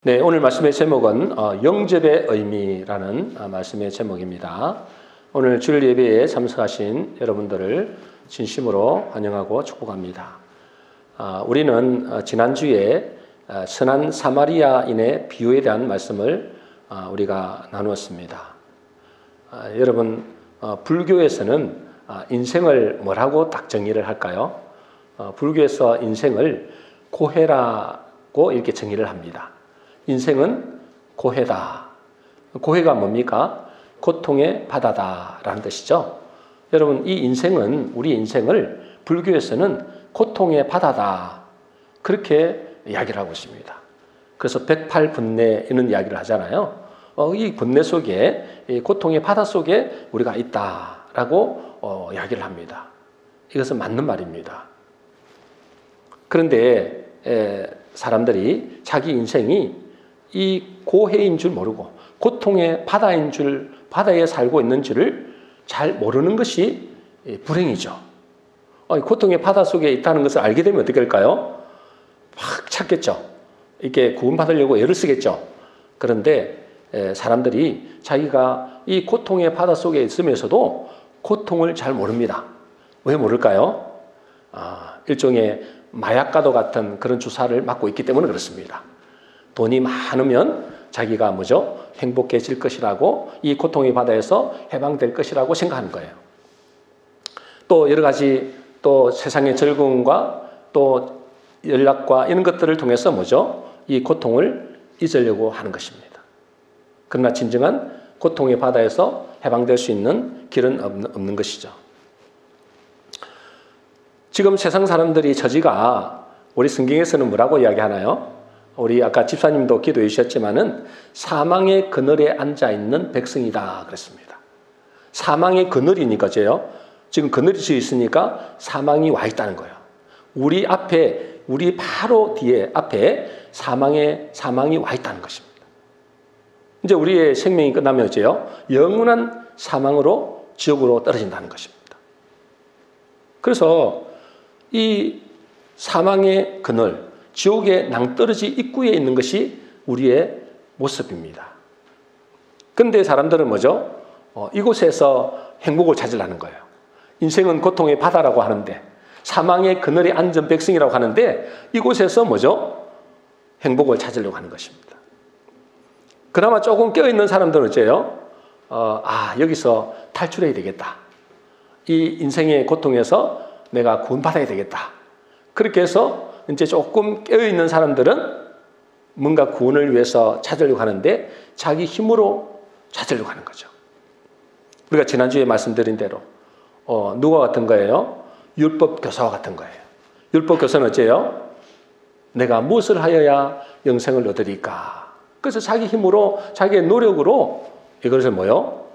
네, 오늘 말씀의 제목은 영접의 의미라는 말씀의 제목입니다. 오늘 주일 예배에 참석하신 여러분들을 진심으로 환영하고 축복합니다. 우리는 지난주에 선한 사마리아인의 비유에 대한 말씀을 우리가 나누었습니다. 여러분, 불교에서는 인생을 뭐라고 딱 정의를 할까요? 불교에서 인생을 고해라고 이렇게 정의를 합니다. 인생은 고해다. 고해가 뭡니까? 고통의 바다다라는 뜻이죠. 여러분, 이 인생은, 우리 인생을 불교에서는 고통의 바다다, 그렇게 이야기를 하고 있습니다. 그래서 108분내 이런 이야기를 하잖아요. 이 분내 속에, 이 고통의 바다 속에 우리가 있다라고 이야기를 합니다. 이것은 맞는 말입니다. 그런데 사람들이 자기 인생이 이 고해인 줄 모르고 고통의 바다인 줄, 바다에 살고 있는 줄을 잘 모르는 것이 불행이죠. 고통의 바다 속에 있다는 것을 알게 되면 어떻게 할까요? 막 찾겠죠. 이렇게 구원받으려고 애를 쓰겠죠. 그런데 사람들이 자기가 이 고통의 바다 속에 있으면서도 고통을 잘 모릅니다. 왜 모를까요? 일종의 마약과도 같은 그런 주사를 맞고 있기 때문에 그렇습니다. 돈이 많으면 자기가 뭐죠? 행복해질 것이라고, 이 고통의 바다에서 해방될 것이라고 생각하는 거예요. 또 여러 가지 또 세상의 즐거움과 또 연락과 이런 것들을 통해서 뭐죠? 이 고통을 잊으려고 하는 것입니다. 그러나 진정한 고통의 바다에서 해방될 수 있는 길은 없는 것이죠. 지금 세상 사람들이 처지가 우리 성경에서는 뭐라고 이야기하나요? 우리 아까 집사님도 기도해 주셨지만은 사망의 그늘에 앉아 있는 백성이다 그랬습니다. 사망의 그늘이니까요. 지금 그늘이 져 있으니까 사망이 와 있다는 거예요. 우리 앞에, 우리 바로 뒤에 앞에 사망이 와 있다는 것입니다. 이제 우리의 생명이 끝나면 어째요? 영원한 사망으로 지옥으로 떨어진다는 것입니다. 그래서 이 사망의 그늘, 지옥의 낭떠러지 입구에 있는 것이 우리의 모습입니다. 그런데 사람들은 뭐죠? 이곳에서 행복을 찾으려는 거예요. 인생은 고통의 바다라고 하는데, 사망의 그늘에 앉은 백성이라고 하는데, 이곳에서 뭐죠? 행복을 찾으려고 하는 것입니다. 그나마 조금 깨어있는 사람들은 어째요? 여기서 탈출해야 되겠다. 이 인생의 고통에서 내가 구원받아야 되겠다. 그렇게 해서 이제 조금 깨어있는 사람들은 뭔가 구원을 위해서 찾으려고 하는데 자기 힘으로 찾으려고 하는 거죠. 우리가 지난주에 말씀드린 대로 누가 같은 거예요? 율법 교사와 같은 거예요. 율법 교사는 어째요? 내가 무엇을 하여야 영생을 얻으리까? 그래서 자기 힘으로, 자기의 노력으로 이것을 뭐요?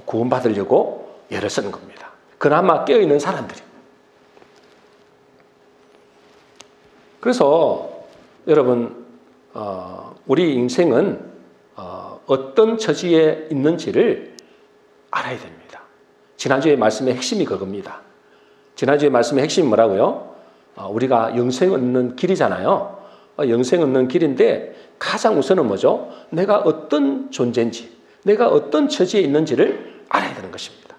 구원받으려고 애를 쓰는 겁니다. 그나마 깨어있는 사람들이. 그래서 여러분, 우리 인생은 어떤 처지에 있는지를 알아야 됩니다. 지난주의 말씀의 핵심이 그겁니다. 지난주의 말씀의 핵심이 뭐라고요? 우리가 영생 얻는 길이잖아요. 영생 얻는 길인데 가장 우선은 뭐죠? 내가 어떤 존재인지, 내가 어떤 처지에 있는지를 알아야 되는 것입니다.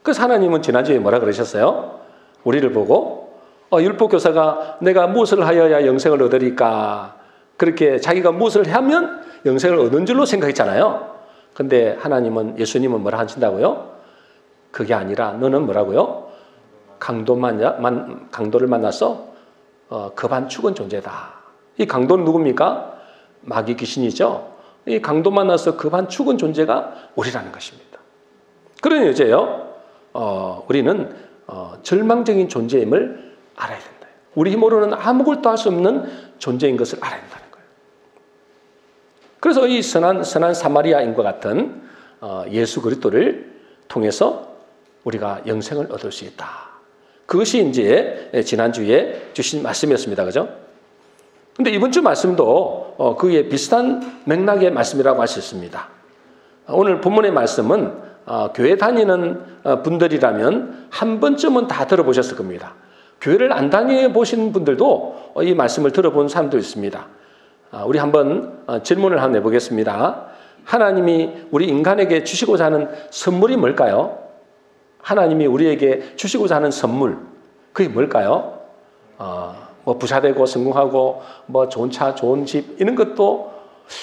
그래서 하나님은 지난주에 뭐라 그러셨어요? 우리를 보고 율법교사가 내가 무엇을 하여야 영생을 얻으리까? 그렇게 자기가 무엇을 하면 영생을 얻는 줄로 생각했잖아요. 근데 하나님은, 예수님은 뭐라 하신다고요? 그게 아니라 너는 뭐라고요? 강도를 만나서 급한 죽은 존재다. 이 강도는 누굽니까? 마귀 귀신이죠. 이 강도 만나서 급한 죽은 존재가 우리라는 것입니다. 그러니 이제요, 우리는 절망적인 존재임을 알아야 된다. 우리 힘으로는 아무것도 할 수 없는 존재인 것을 알아야 된다는 거예요. 그래서 이 선한 사마리아인과 같은 예수 그리스도를 통해서 우리가 영생을 얻을 수 있다. 그것이 이제 지난주에 주신 말씀이었습니다. 그죠? 근데 이번 주 말씀도 그에 비슷한 맥락의 말씀이라고 할 수 있습니다. 오늘 본문의 말씀은 교회 다니는 분들이라면 한 번쯤은 다 들어보셨을 겁니다. 교회를 안 다녀보신 분들도 이 말씀을 들어본 사람도 있습니다. 우리 한번 질문을 한번 해보겠습니다. 하나님이 우리 인간에게 주시고자 하는 선물이 뭘까요? 하나님이 우리에게 주시고자 하는 선물, 그게 뭘까요? 뭐 부자되고 성공하고 뭐 좋은 차, 좋은 집 이런 것도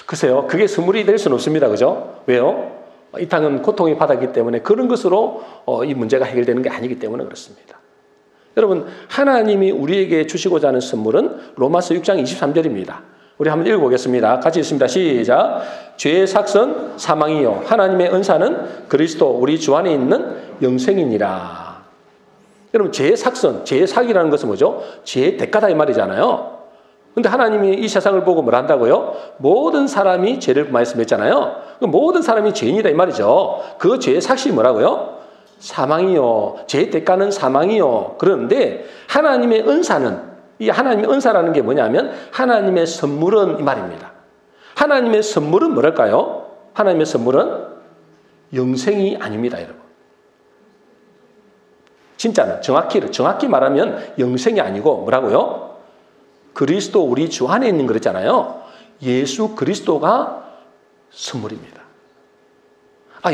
글쎄요, 그게 선물이 될 수는 없습니다. 그죠? 왜요? 이 땅은 고통의 바다이기 때문에 그런 것으로 이 문제가 해결되는 게 아니기 때문에 그렇습니다. 여러분, 하나님이 우리에게 주시고자 하는 선물은 로마서 6장 23절입니다. 우리 한번 읽어보겠습니다. 같이 읽습니다. 시작. 죄의 삭은 사망이요 하나님의 은사는 그리스도 우리 주 안에 있는 영생이니라. 여러분, 죄의 삭은, 죄의 삭이라는 것은 뭐죠? 죄의 대가다 이 말이잖아요. 근데 하나님이 이 세상을 보고 뭘 한다고요? 모든 사람이 죄를 범하였으면 했잖아요. 모든 사람이 죄인이다 이 말이죠. 그 죄의 삭이 뭐라고요? 사망이요. 죄의 대가는 사망이요. 그런데 하나님의 은사는, 이 하나님의 은사라는 게 뭐냐면 하나님의 선물은 이 말입니다. 하나님의 선물은 뭐랄까요? 하나님의 선물은 영생이 아닙니다, 여러분. 진짜는 정확히 말하면 영생이 아니고 뭐라고요? 그리스도 우리 주 안에 있는 그랬잖아요. 예수 그리스도가 선물입니다.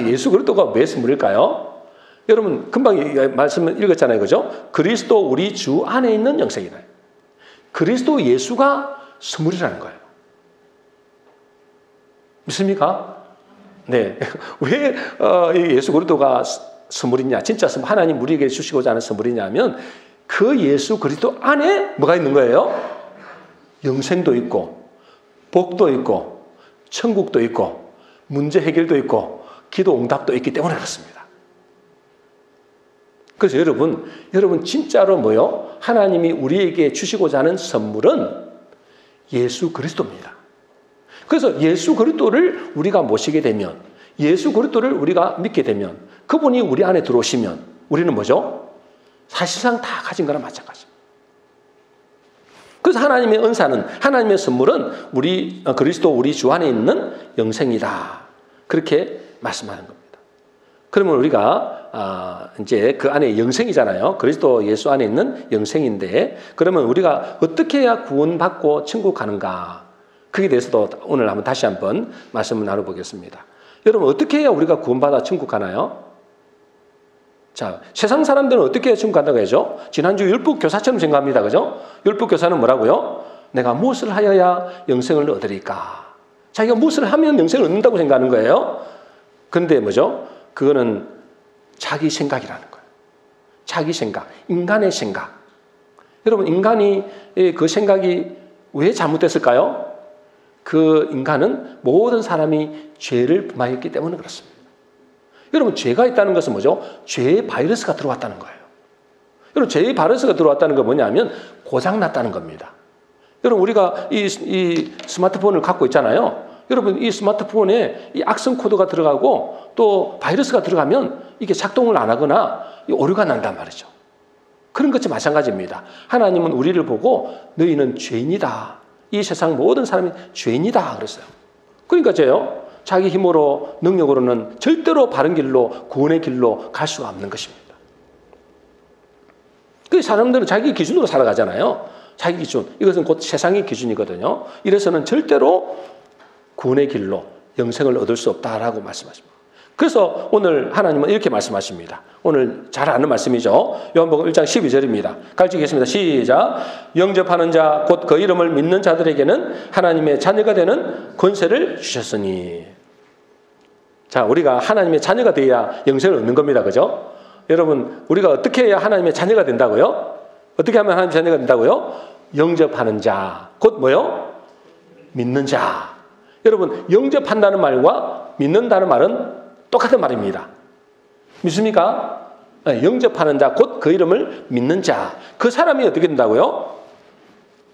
예수 그리스도가 왜 선물일까요? 여러분 금방 말씀을 읽었잖아요. 그죠? 그리스도 우리 주 안에 있는 영생이다. 그리스도 예수가 선물이라는 거예요. 믿습니까? 네. 왜 예수 그리스도가 선물이냐? 진짜 하나님 우리에게 주시고자 하는 선물이냐면 그 예수 그리스도 안에 뭐가 있는 거예요? 영생도 있고 복도 있고 천국도 있고 문제 해결도 있고 기도 응답도 있기 때문에 그렇습니다. 그래서 여러분 진짜로 뭐요? 하나님이 우리에게 주시고자 하는 선물은 예수 그리스도입니다. 그래서 예수 그리스도를 우리가 모시게 되면, 예수 그리스도를 우리가 믿게 되면, 그분이 우리 안에 들어오시면 우리는 뭐죠? 사실상 다 가진 거랑 마찬가지입니다. 그래서 하나님의 은사는, 하나님의 선물은 우리 그리스도 우리 주 안에 있는 영생이다. 그렇게 말씀하는 겁니다. 그러면 우리가 이제 그 안에 영생이잖아요. 그리스도 예수 안에 있는 영생인데, 그러면 우리가 어떻게 해야 구원받고 천국 가는가? 그에 대해서도 오늘 다시 한번 말씀을 나눠보겠습니다. 여러분, 어떻게 해야 우리가 구원받아 천국 가나요? 자, 세상 사람들은 어떻게 해야 천국 간다고 하죠? 지난주 율법교사처럼 생각합니다. 그죠? 율법교사는 뭐라고요? 내가 무엇을 하여야 영생을 얻으리까? 자기가 무엇을 하면 영생을 얻는다고 생각하는 거예요. 그런데 뭐죠? 그거는 자기 생각이라는 거예요. 자기 생각, 인간의 생각. 여러분, 인간이 그 생각이 왜 잘못됐을까요? 그 인간은 모든 사람이 죄를 범하였기 때문에 그렇습니다. 여러분, 죄가 있다는 것은 뭐죠? 죄의 바이러스가 들어왔다는 거예요. 여러분, 죄의 바이러스가 들어왔다는 건 뭐냐면 고장났다는 겁니다. 여러분, 우리가 이 스마트폰을 갖고 있잖아요. 여러분, 이 스마트폰에 이 악성 코드가 들어가고 또 바이러스가 들어가면 이게 작동을 안 하거나 오류가 난단 말이죠. 그런 것과 마찬가지입니다. 하나님은 우리를 보고 너희는 죄인이다. 이 세상 모든 사람이 죄인이다 그랬어요. 그러니까 자기 힘으로 능력으로는 절대로 바른 길로 구원의 길로 갈 수가 없는 것입니다. 그 사람들은 자기 기준으로 살아가잖아요. 자기 기준. 이것은 곧 세상의 기준이거든요. 이래서는 절대로 구원의 길로 영생을 얻을 수 없다라고 말씀하십니다. 그래서 오늘 하나님은 이렇게 말씀하십니다. 오늘 잘 아는 말씀이죠. 요한복음 1장 12절입니다. 같이 읽겠습니다. 시작. 영접하는 자 곧 그 이름을 믿는 자들에게는 하나님의 자녀가 되는 권세를 주셨으니. 자, 우리가 하나님의 자녀가 되어야 영생을 얻는 겁니다. 그죠? 여러분, 우리가 어떻게 해야 하나님의 자녀가 된다고요? 어떻게 하면 하나님의 자녀가 된다고요? 영접하는 자 곧 뭐요? 믿는 자. 여러분, 영접한다는 말과 믿는다는 말은 똑같은 말입니다. 믿습니까? 영접하는 자, 곧 그 이름을 믿는 자. 그 사람이 어떻게 된다고요?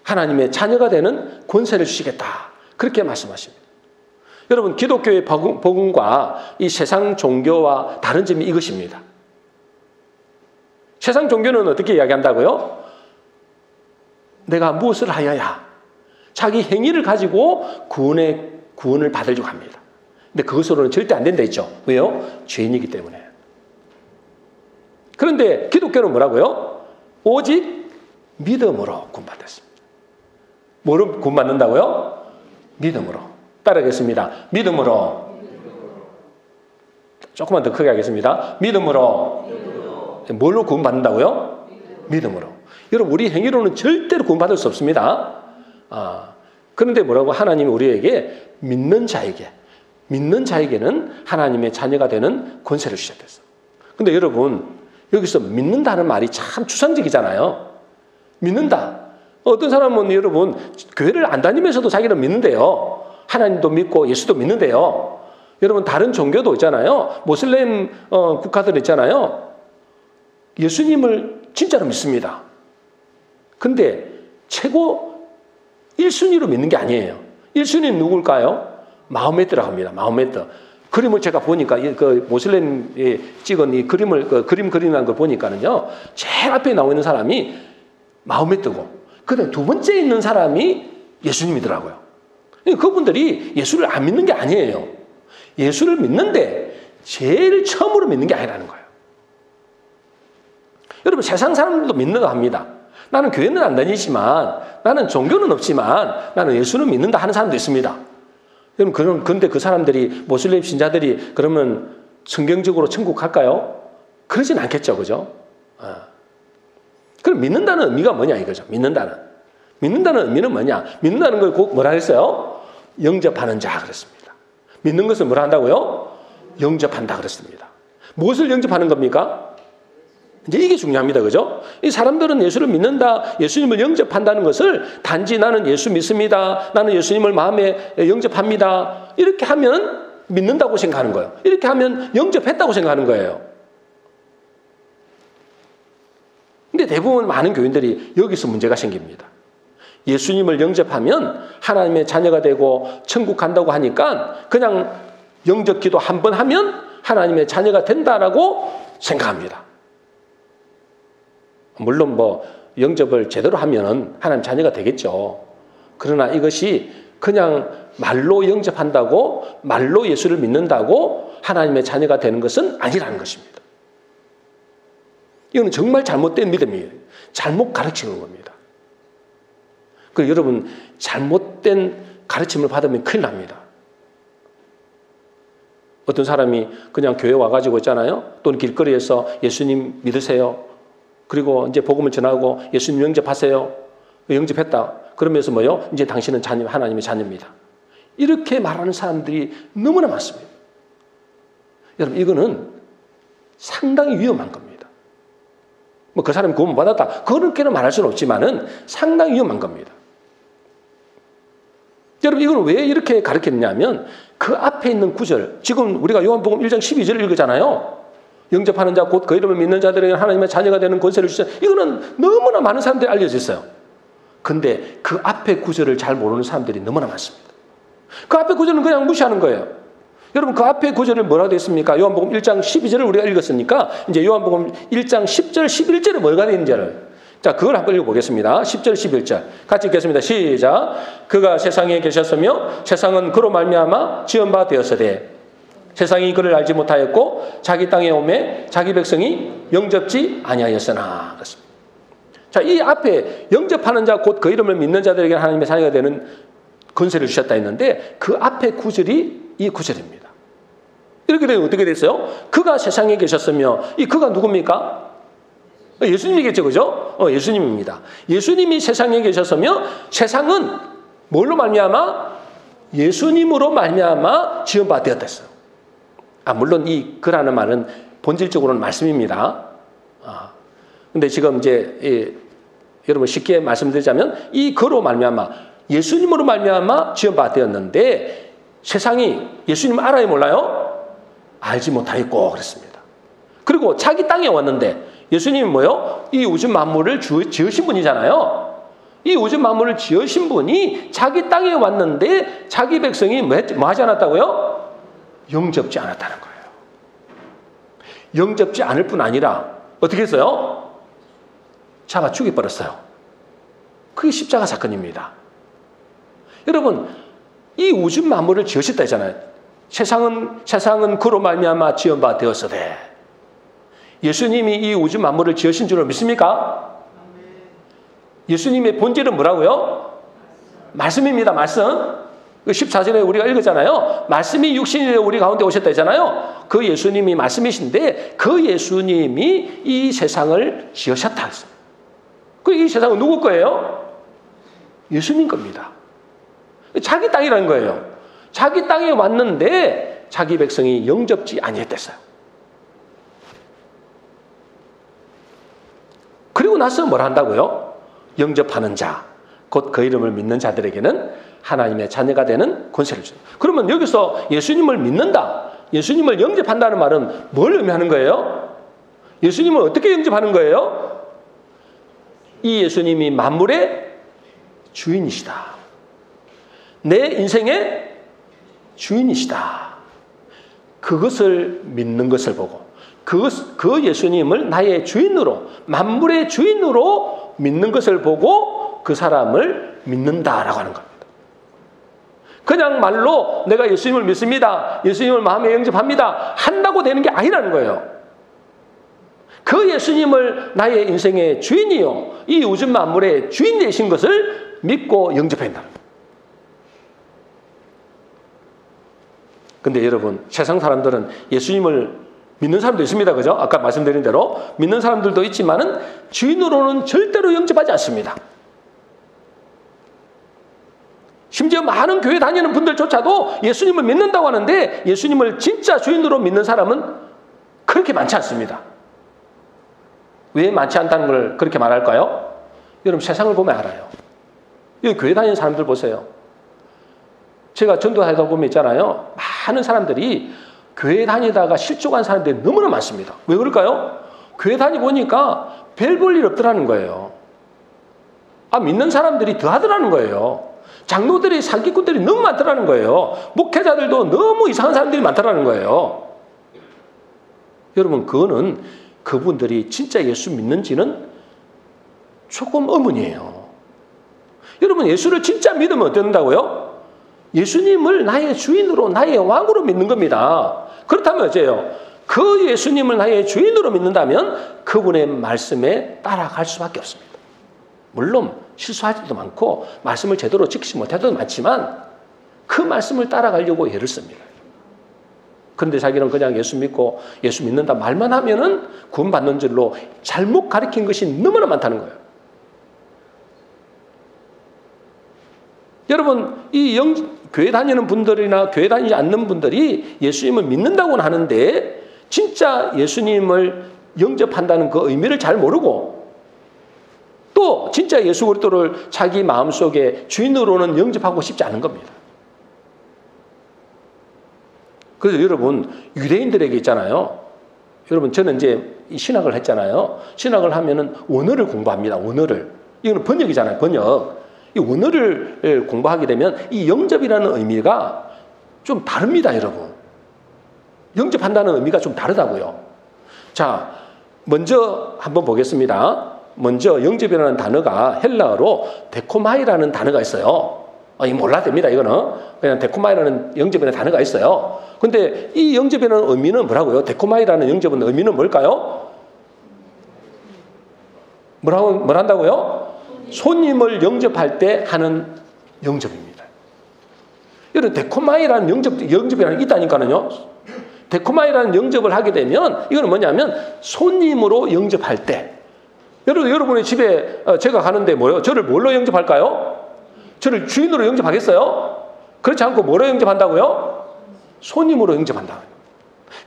하나님의 자녀가 되는 권세를 주시겠다. 그렇게 말씀하십니다. 여러분, 기독교의 복음과 이 세상 종교와 다른 점이 이것입니다. 세상 종교는 어떻게 이야기한다고요? 내가 무엇을 하여야 자기 행위를 가지고 구원을 받으려고 합니다. 근데 그것으로는 절대 안 된다 했죠. 왜요? 죄인이기 때문에. 그런데 기독교는 뭐라고요? 오직 믿음으로 구원받았습니다. 뭐로 구원받는다고요? 믿음으로. 따라하겠습니다. 믿음으로. 조금만 더 크게 하겠습니다. 믿음으로. 뭘로 구원받는다고요? 믿음으로. 여러분, 우리 행위로는 절대로 구원받을 수 없습니다. 그런데 뭐라고? 하나님이 우리에게 믿는 자에게는 하나님의 자녀가 되는 권세를 주셨댔어. 근데 여러분, 여기서 믿는다는 말이 참 추상적이잖아요. 믿는다. 어떤 사람은 여러분, 교회를 안 다니면서도 자기는 믿는데요. 하나님도 믿고 예수도 믿는데요. 여러분, 다른 종교도 있잖아요. 모슬렘 국가들 있잖아요. 예수님을 진짜로 믿습니다. 근데 최고 1순위로 믿는 게 아니에요. 1순위는 누굴까요? 마호메트라고 합니다. 마호메트. 그림을 제가 보니까 그 모슬렘에 찍은 이 그림을 그림 그리는 걸 보니까는요. 제일 앞에 나와 있는 사람이 마호메트고, 그다음에 두 번째 있는 사람이 예수님이더라고요. 그분들이 예수를 안 믿는 게 아니에요. 예수를 믿는데 제일 처음으로 믿는 게 아니라는 거예요. 여러분, 세상 사람들도 믿는다고 합니다. 나는 교회는 안 다니지만, 나는 종교는 없지만 나는 예수는 믿는다 하는 사람도 있습니다. 여러분, 그런데 그 사람들이, 모슬렘 신자들이 그러면 성경적으로 천국 갈까요? 그러진 않겠죠. 그죠? 그럼 믿는다는 의미가 뭐냐 이거죠. 믿는다는 의미는 뭐냐? 믿는다는 걸 꼭 뭐라 했어요? 영접하는 자 그랬습니다. 믿는 것을 뭐라 한다고요? 영접한다 그랬습니다. 무엇을 영접하는 겁니까? 이제 이게 중요합니다. 그죠? 이 사람들은 예수를 믿는다, 예수님을 영접한다는 것을 단지 나는 예수 믿습니다, 나는 예수님을 마음에 영접합니다, 이렇게 하면 믿는다고 생각하는 거예요. 이렇게 하면 영접했다고 생각하는 거예요. 근데 대부분 많은 교인들이 여기서 문제가 생깁니다. 예수님을 영접하면 하나님의 자녀가 되고 천국 간다고 하니까 그냥 영접 기도 한 번 하면 하나님의 자녀가 된다라고 생각합니다. 물론 뭐 영접을 제대로 하면 하나님 자녀가 되겠죠. 그러나 이것이 그냥 말로 영접한다고, 말로 예수를 믿는다고 하나님의 자녀가 되는 것은 아니라는 것입니다. 이거는 정말 잘못된 믿음이에요. 잘못 가르치는 겁니다. 그리고 여러분, 잘못된 가르침을 받으면 큰일 납니다. 어떤 사람이 그냥 교회 와가지고 있잖아요. 또는 길거리에서 예수님 믿으세요. 그리고 이제 복음을 전하고 예수님 영접하세요. 영접했다. 그러면서 뭐요? 이제 당신은 하나님의 자녀입니다. 이렇게 말하는 사람들이 너무나 많습니다. 여러분, 이거는 상당히 위험한 겁니다. 뭐 그 사람이 구원 받았다, 그렇게는 말할 수는 없지만은 상당히 위험한 겁니다. 여러분, 이건 왜 이렇게 가르쳤냐면 그 앞에 있는 구절, 지금 우리가 요한복음 1장 12절을 읽었잖아요. 영접하는 자 곧 그 이름을 믿는 자들에게 하나님의 자녀가 되는 권세를 주셨어요. 이거는 너무나 많은 사람들이 알려져 있어요. 근데 그 앞에 구절을 잘 모르는 사람들이 너무나 많습니다. 그 앞에 구절은 그냥 무시하는 거예요. 여러분, 그 앞에 구절을 뭐라고 되어 있습니까? 요한복음 1장 12절을 우리가 읽었으니까 이제 요한복음 1장 10절 11절에 뭐가 되어 있는지를, 자, 그걸 한번 읽어보겠습니다. 10절 11절 같이 읽겠습니다. 시작. 그가 세상에 계셨으며 세상은 그로 말미암아 지은 바 되었으되 세상이 그를 알지 못하였고 자기 땅에 오매 자기 백성이 영접지 아니하였으나. 그렇습니다. 자, 이 앞에 영접하는 자 곧 그 이름을 믿는 자들에게 하나님의 자녀가 되는 권세를 주셨다 했는데 그 앞에 구절이 이 구절입니다. 이렇게 되면 어떻게 됐어요? 그가 세상에 계셨으며, 이 그가 누굽니까? 예수님이겠죠. 그죠? 예수님입니다. 예수님이 세상에 계셨으며 세상은 뭘로 말미암아? 예수님으로 말미암아 지은 바 되었다 했어요. 물론 이 그라는 말은 본질적으로는 말씀입니다. 근데 지금 이제 여러분 쉽게 말씀드리자면 이 그로 말미암아, 예수님으로 말미암아 지은 바 되었는데 세상이 예수님 알아요, 몰라요? 알지 못하였고 그랬습니다. 그리고 자기 땅에 왔는데 예수님이 뭐요? 이 우주 만물을 지으신 분이잖아요. 이 우주 만물을 지으신 분이 자기 땅에 왔는데 자기 백성이 뭐 하지 않았다고요? 영접지 않았다는 거예요. 영접지 않을 뿐 아니라 어떻게 했어요? 잡아 죽여버렸어요. 그게 십자가 사건입니다. 여러분, 이 우주 만물을 지으셨다 했잖아요. 세상은 그로 말미암아 지은 바 되었으되. 예수님이 이 우주 만물을 지으신 줄을 믿습니까? 예수님의 본질은 뭐라고요? 말씀입니다. 말씀. 그 14절에 우리가 읽었잖아요. 말씀이 육신이 되어 우리 가운데 오셨다 했잖아요. 그 예수님이 말씀이신데 그 예수님이 이 세상을 지으셨다 했어요. 그 이 세상은 누구 거예요? 예수님 겁니다. 자기 땅이라는 거예요. 자기 땅에 왔는데 자기 백성이 영접지 아니했댔어요. 그리고 나서 뭘 한다고요? 영접하는 자, 곧 그 이름을 믿는 자들에게는 하나님의 자녀가 되는 권세를 줍니다. 그러면 여기서 예수님을 믿는다, 예수님을 영접한다는 말은 뭘 의미하는 거예요? 예수님을 어떻게 영접하는 거예요? 이 예수님이 만물의 주인이시다. 내 인생의 주인이시다. 그것을 믿는 것을 보고 그 예수님을 나의 주인으로, 만물의 주인으로 믿는 것을 보고 그 사람을 믿는다라고 하는 겁니다. 그냥 말로 내가 예수님을 믿습니다, 예수님을 마음에 영접합니다 한다고 되는 게 아니라는 거예요. 그 예수님을 나의 인생의 주인이요, 이 우주 만물의 주인 되신 것을 믿고 영접한다. 근데 여러분, 세상 사람들은 예수님을 믿는 사람도 있습니다. 그죠? 아까 말씀드린 대로 믿는 사람들도 있지만은 주인으로는 절대로 영접하지 않습니다. 심지어 많은 교회 다니는 분들조차도 예수님을 믿는다고 하는데 예수님을 진짜 주인으로 믿는 사람은 그렇게 많지 않습니다. 왜 많지 않다는 걸 그렇게 말할까요? 여러분, 세상을 보면 알아요. 여기 교회 다니는 사람들 보세요. 제가 전도하다 보면 있잖아요. 많은 사람들이 교회 다니다가 실족한 사람들이 너무나 많습니다. 왜 그럴까요? 교회 다니보니까 별 볼 일 없더라는 거예요. 믿는 사람들이 더 하더라는 거예요. 장로들이, 사기꾼들이 너무 많더라는 거예요. 목회자들도 너무 이상한 사람들이 많더라는 거예요. 여러분, 그거는 그분들이 진짜 예수 믿는지는 조금 의문이에요. 여러분, 예수를 진짜 믿으면 어떻는다고요? 예수님을 나의 주인으로, 나의 왕으로 믿는 겁니다. 그렇다면 어째요? 그 예수님을 나의 주인으로 믿는다면 그분의 말씀에 따라갈 수밖에 없습니다. 물론 실수할 때도 많고 말씀을 제대로 지키지 못할 때도 많지만 그 말씀을 따라가려고 애를 씁니다. 그런데 자기는 그냥 예수 믿고 예수 믿는다 말만 하면은 구원받는 줄로 잘못 가르친 것이 너무나 많다는 거예요. 여러분, 교회 다니는 분들이나 교회 다니지 않는 분들이 예수님을 믿는다고는 하는데 진짜 예수님을 영접한다는 그 의미를 잘 모르고 또 진짜 예수 그리스도를 자기 마음속에 주인으로는 영접하고 싶지 않은 겁니다. 그래서 여러분, 유대인들에게 있잖아요. 여러분, 저는 이제 신학을 했잖아요. 신학을 하면은 원어를 공부합니다. 원어를. 이거는 번역이잖아요. 번역. 이 원어를 공부하게 되면 이 영접이라는 의미가 좀 다릅니다, 여러분. 영접한다는 의미가 좀 다르다고요. 자, 먼저 한번 보겠습니다. 먼저 영접이라는 단어가 헬라어로 데코마이라는 단어가 있어요. 이 몰라도 됩니다, 이거는. 그냥 데코마이라는 영접이라는 단어가 있어요. 근데 이 영접이라는 의미는 뭐라고요? 데코마이라는 영접은 의미는 뭘까요? 뭐란다고요? 손님을 영접할 때 하는 영접입니다. 여러분, 데코마이라는 영접이라는 게 있다니까요. 데코마이라는 영접을 하게 되면 이거는 뭐냐면 손님으로 영접할 때, 여러분의 집에 제가 가는데 뭐요? 저를 뭘로 영접할까요? 저를 주인으로 영접하겠어요? 그렇지 않고 뭐로 영접한다고요? 손님으로 영접한다.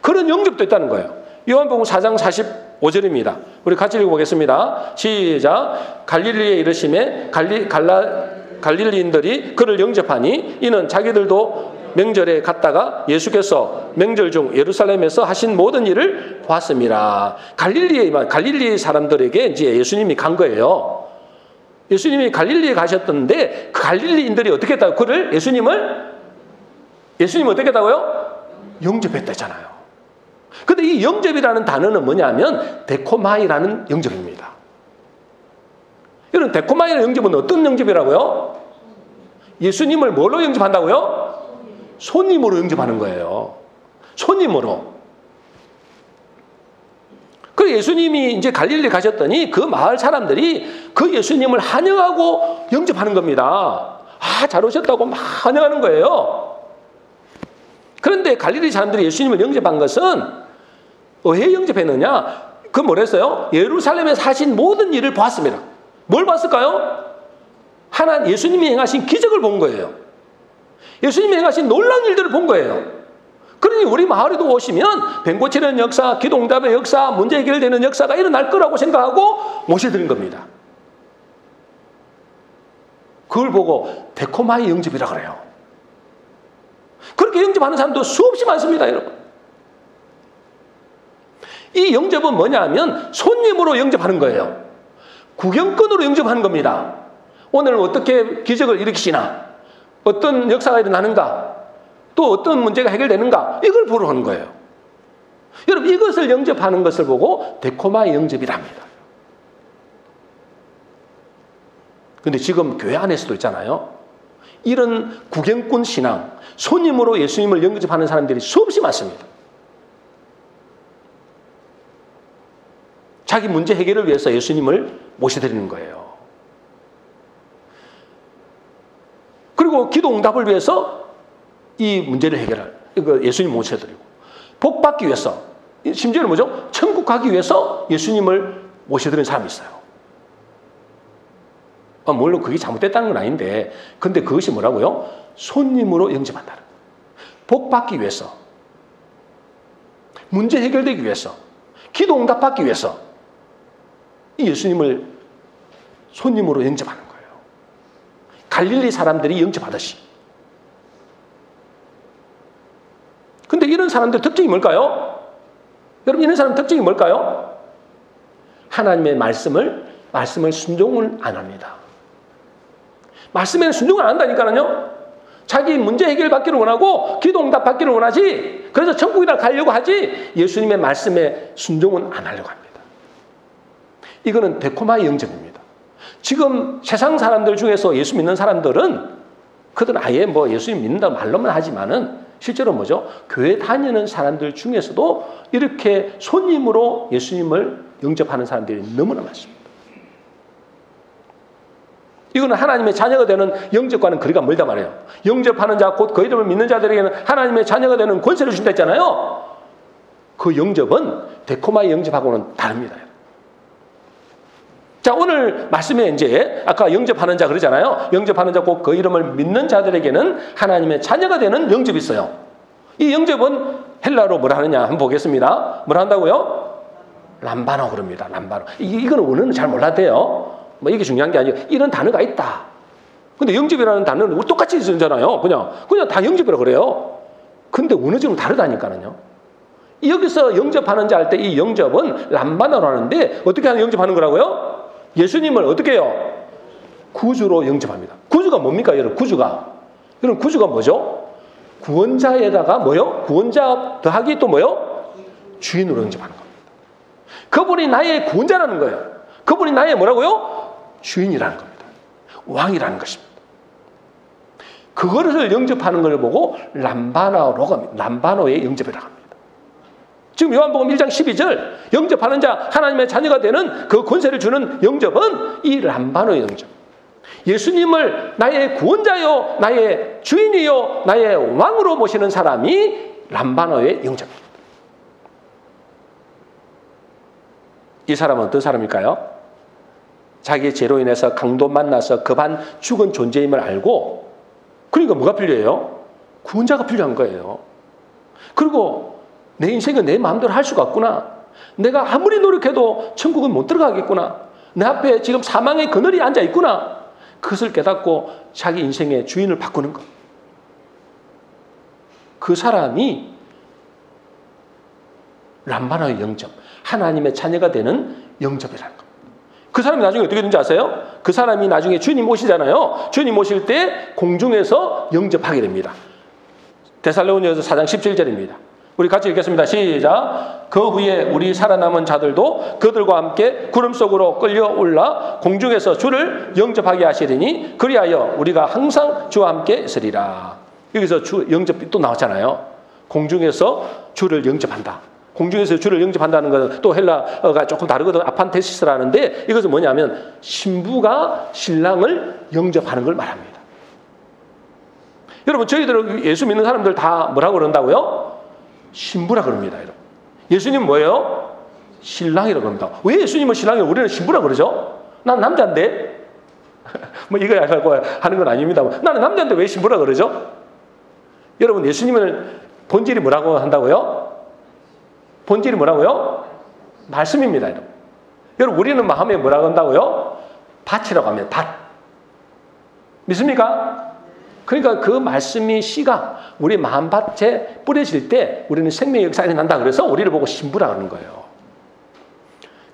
그런 영접도 있다는 거예요. 요한복음 4장 45절입니다. 우리 같이 읽어보겠습니다. 시작. 갈릴리에 이르심에 갈릴리인들이 그를 영접하니 이는 자기들도 명절에 갔다가 예수께서 명절 중 예루살렘에서 하신 모든 일을 봤습니다. 갈릴리 사람들에게 이제 예수님이 간 거예요. 예수님이 갈릴리에 가셨던데 그 갈릴리인들이 어떻게 했다고? 그를 예수님을 어떻게 했다고요? 영접했다잖아요. 근데 이 영접이라는 단어는 뭐냐면 데코마이라는 영접입니다. 여러분, 데코마이라는 영접은 어떤 영접이라고요? 예수님을 뭘로 영접한다고요? 손님으로 영접하는 거예요. 손님으로. 그 예수님이 이제 갈릴리 가셨더니 그 마을 사람들이 그 예수님을 환영하고 영접하는 겁니다. 잘 오셨다고 막 환영하는 거예요. 그런데 갈릴리 사람들이 예수님을 영접한 것은 왜 영접했느냐? 그 뭐랬어요? 예루살렘에서 하신 모든 일을 보았습니다. 뭘 봤을까요? 예수님이 행하신 기적을 본 거예요. 예수님이 행하신 놀라운 일들을 본 거예요. 그러니 우리 마을에도 오시면 병 고치는 역사, 기도응답의 역사, 문제 해결되는 역사가 일어날 거라고 생각하고 모셔드린 겁니다. 그걸 보고 데코마의 영접이라 그래요. 그렇게 영접하는 사람도 수없이 많습니다, 여러분. 이 영접은 뭐냐 하면 손님으로 영접하는 거예요. 구경꾼으로 영접하는 겁니다. 오늘 어떻게 기적을 일으키시나, 어떤 역사가 일어나는가, 또 어떤 문제가 해결되는가, 이걸 보러 오는 거예요. 여러분, 이것을 영접하는 것을 보고 데코마의 영접이랍니다. 그런데 지금 교회 안에서도 있잖아요. 이런 구경꾼 신앙, 손님으로 예수님을 영접하는 사람들이 수없이 많습니다. 자기 문제 해결을 위해서 예수님을 모셔드리는 거예요. 그리고 기도 응답을 위해서 이 문제를 해결할 예수님 모셔드리고, 복 받기 위해서, 심지어는 뭐죠? 천국 가기 위해서 예수님을 모셔드리는 사람이 있어요. 물론 그게 잘못됐다는 건 아닌데, 근데 그것이 뭐라고요? 손님으로 영접한다는 거예요. 복 받기 위해서, 문제 해결되기 위해서, 기도 응답 받기 위해서 이 예수님을 손님으로 영접하는 거예요. 갈릴리 사람들이 영접하듯이. 근데 이런 사람들 특징이 뭘까요? 여러분, 이런 사람 특징이 뭘까요? 하나님의 말씀을 순종을 안 합니다. 말씀에는 순종을 안 한다니까요. 자기 문제 해결 받기를 원하고 기도 응답 받기를 원하지, 그래서 천국이나 가려고 하지 예수님의 말씀에 순종은 안 하려고 합니다. 이거는 데코마의 영접입니다. 지금 세상 사람들 중에서 예수 믿는 사람들은 그들은 아예 예수님 믿는다고 말로만 하지만은 실제로 뭐죠? 교회 다니는 사람들 중에서도 이렇게 손님으로 예수님을 영접하는 사람들이 너무나 많습니다. 이거는 하나님의 자녀가 되는 영접과는 거리가 멀다 말이에요. 영접하는 자, 곧 그 이름을 믿는 자들에게는 하나님의 자녀가 되는 권세를 준다 했잖아요. 그 영접은 데코마의 영접하고는 다릅니다. 자, 오늘 말씀에 이제 아까 영접하는 자 그러잖아요. 영접하는 자, 곧 그 이름을 믿는 자들에게는 하나님의 자녀가 되는 영접이 있어요. 이 영접은 헬라어로 뭐라 하느냐 한번 보겠습니다. 뭐라 한다고요? 람바노 그럽니다. 람바노. 이거는 원어는 잘 몰랐대요. 이게 중요한 게 아니에요. 이런 단어가 있다. 근데 영접이라는 단어는 우리 똑같이 쓰잖아요. 그냥 다 영접이라고 그래요. 근데 원어적으로 다르다니까요. 여기서 영접하는 자 할 때 이 영접은 람바노로 하는데 어떻게 하는 영접하는 거라고요? 예수님을 어떻게 해요? 구주로 영접합니다. 구주가 뭡니까, 여러분? 구주가 뭐죠? 구원자에다가 뭐요? 구원자 더하기 또 뭐요? 주인으로 영접하는 겁니다. 그분이 나의 구원자라는 거예요. 그분이 나의 뭐라고요? 주인이라는 겁니다. 왕이라는 것입니다. 그것을 영접하는 걸 보고 람바노의 영접이라고 합니다. 지금 요한복음 1장 12절 영접하는 자, 하나님의 자녀가 되는 그 권세를 주는 영접은 이 람바노의 영접. 예수님을 나의 구원자요, 나의 주인이요, 나의 왕으로 모시는 사람이 람바노의 영접입니다. 이 사람은 어떤 사람일까요? 자기의 죄로 인해서 강도 만나서 급한 죽은 존재임을 알고, 그러니까 뭐가 필요해요? 구원자가 필요한 거예요. 그리고 내 인생은 내 마음대로 할 수가 없구나. 내가 아무리 노력해도 천국은 못 들어가겠구나. 내 앞에 지금 사망의 그늘이 앉아 있구나. 그것을 깨닫고 자기 인생의 주인을 바꾸는 것. 그 사람이 람바노의 영접, 하나님의 자녀가 되는 영접이라는 것. 그 사람이 나중에 어떻게 되는지 아세요? 그 사람이 나중에 주님 모시잖아요. 주님 모실 때 공중에서 영접하게 됩니다. 데살로니가서 4장 17절입니다. 우리 같이 읽겠습니다. 시작. 그 후에 우리 살아남은 자들도 그들과 함께 구름 속으로 끌려올라 공중에서 주를 영접하게 하시리니 그리하여 우리가 항상 주와 함께 있으리라. 여기서 주 영접이 또 나왔잖아요. 공중에서 주를 영접한다. 공중에서 주를 영접한다는 것은 또 헬라어가 조금 다르거든. 아판테시스라는데 이것은 뭐냐면 신부가 신랑을 영접하는 걸 말합니다. 여러분, 저희들 예수 믿는 사람들 다 뭐라고 그런다고요? 신부라 그럽니다, 여러분. 예수님 뭐예요? 신랑이라고 합니다. 왜 예수님은 신랑이에요? 우리는 신부라 그러죠? 난 남자인데? 뭐 이거 하려고 하는 건 아닙니다. 나는 남자인데 왜 신부라 그러죠? 여러분, 예수님은 본질이 뭐라고 한다고요? 본질이 뭐라고요? 말씀입니다, 여러분. 여러분, 우리는 마음에 뭐라고 한다고요? 밭이라고 합니다. 밭. 믿습니까? 그러니까 그 말씀이 씨가 우리 마음밭에 뿌려질 때 우리는 생명의 역사가 난다. 그래서 우리를 보고 신부라 하는 거예요.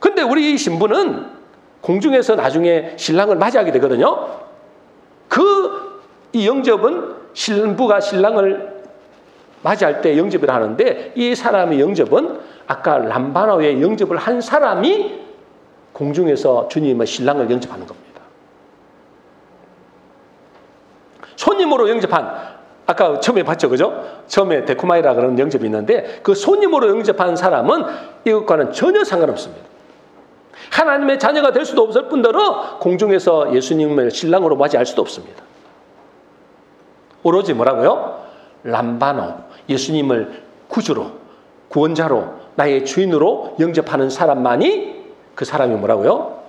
근데 우리 이 신부는 공중에서 나중에 신랑을 맞이하게 되거든요. 이 영접은 신부가 신랑을 맞이할 때 영접을 하는데, 이 사람의 영접은 아까 람바나의 영접을 한 사람이 공중에서 주님의 신랑을 영접하는 겁니다. 손님으로 영접한, 아까 처음에 봤죠, 그죠? 처음에 데코마이라 그런 영접이 있는데, 그 손님으로 영접한 사람은 이것과는 전혀 상관없습니다. 하나님의 자녀가 될 수도 없을 뿐더러 공중에서 예수님을 신랑으로 맞이할 수도 없습니다. 오로지 뭐라고요? 람바노, 예수님을 구주로, 구원자로, 나의 주인으로 영접하는 사람만이 그 사람이 뭐라고요?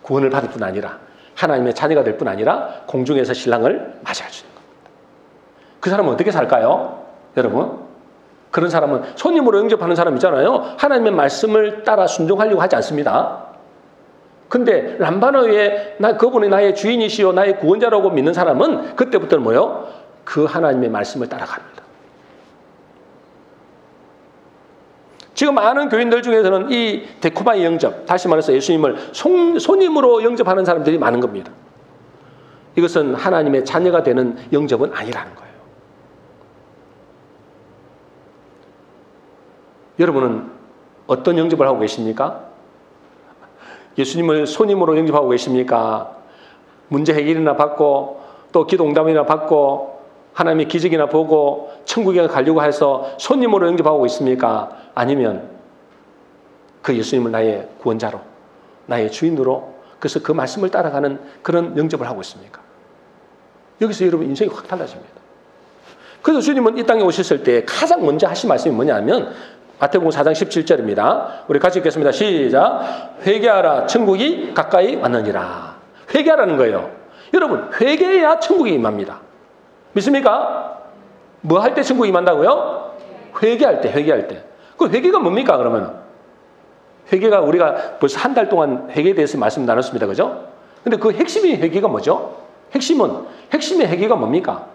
구원을 받을 뿐 아니라 하나님의 자녀가 될 뿐 아니라 공중에서 신랑을 맞이할 수 있는 겁니다. 그 사람은 어떻게 살까요? 여러분, 그런 사람은 손님으로 영접하는 사람 있잖아요. 하나님의 말씀을 따라 순종하려고 하지 않습니다. 근데 람바노의 그분이 나의 주인이시요 나의 구원자라고 믿는 사람은 그때부터는 뭐요? 그 하나님의 말씀을 따라갑니다. 지금 많은 교인들 중에서는 이 데코마의 영접, 다시 말해서 예수님을 손님으로 영접하는 사람들이 많은 겁니다. 이것은 하나님의 자녀가 되는 영접은 아니라는 거예요. 여러분은 어떤 영접을 하고 계십니까? 예수님을 손님으로 영접하고 계십니까? 문제 해결이나 받고 또 기도 응답이나 받고 하나님의 기적이나 보고 천국에 가려고 해서 손님으로 영접하고 있습니까? 아니면 그 예수님을 나의 구원자로, 나의 주인으로, 그래서 그 말씀을 따라가는 그런 영접을 하고 있습니까? 여기서 여러분 인생이 확 달라집니다. 그래서 주님은 이 땅에 오셨을 때 가장 먼저 하신 말씀이 뭐냐면 마태복음 4장 17절입니다. 우리 같이 읽겠습니다. 시작. 회개하라, 천국이 가까이 왔느니라. 회개하라는 거예요. 여러분, 회개해야 천국이 임합니다. 믿습니까? 뭐 할 때 천국이 임한다고요? 회개할 때, 회개할 때. 그 회개가 뭡니까, 그러면? 회개가 우리가 벌써 한 달 동안 회개에 대해서 말씀 나눴습니다. 그죠? 근데 그 핵심이 회개가 뭐죠? 핵심의 회개가 뭡니까?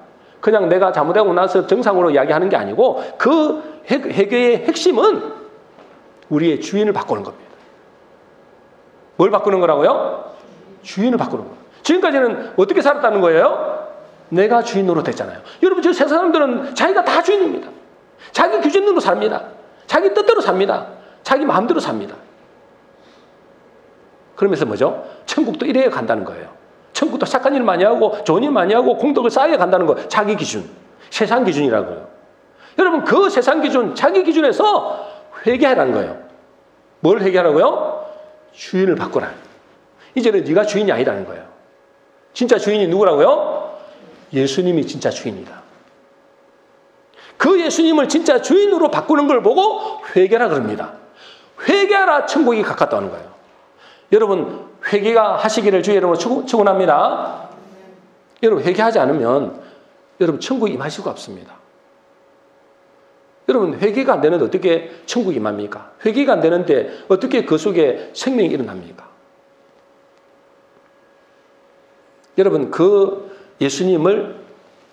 그냥 내가 잘못하고 나서 정상으로 이야기하는 게 아니고 그 회개의 핵심은 우리의 주인을 바꾸는 겁니다. 뭘 바꾸는 거라고요? 주인을 바꾸는 거예요. 지금까지는 어떻게 살았다는 거예요? 내가 주인으로 됐잖아요. 여러분, 저 세 사람들은 자기가 다 주인입니다. 자기 기준으로 삽니다. 자기 뜻대로 삽니다. 자기 마음대로 삽니다. 그러면서 뭐죠? 천국도 이래야 간다는 거예요. 천국도 착한 일 많이 하고 좋은 일 많이 하고 공덕을 쌓아야 간다는 거예요. 자기 기준, 세상 기준이라고요. 여러분, 그 세상 기준, 자기 기준에서 회개하라는 거예요. 뭘 회개하라고요? 주인을 바꾸라. 이제는 네가 주인이 아니라는 거예요. 진짜 주인이 누구라고요? 예수님이 진짜 주인이다. 그 예수님을 진짜 주인으로 바꾸는 걸 보고 회개하라 그럽니다. 회개하라, 천국이 가깝다 하는 거예요. 여러분, 회개가 하시기를 주의 이름으로 축원합니다. 여러분, 회개하지 않으면 여러분 천국이 임할 수가 없습니다. 여러분, 회개가 안 되는데 어떻게 천국이 임합니까? 회개가 안 되는데 어떻게 그 속에 생명이 일어납니까? 여러분, 그 예수님을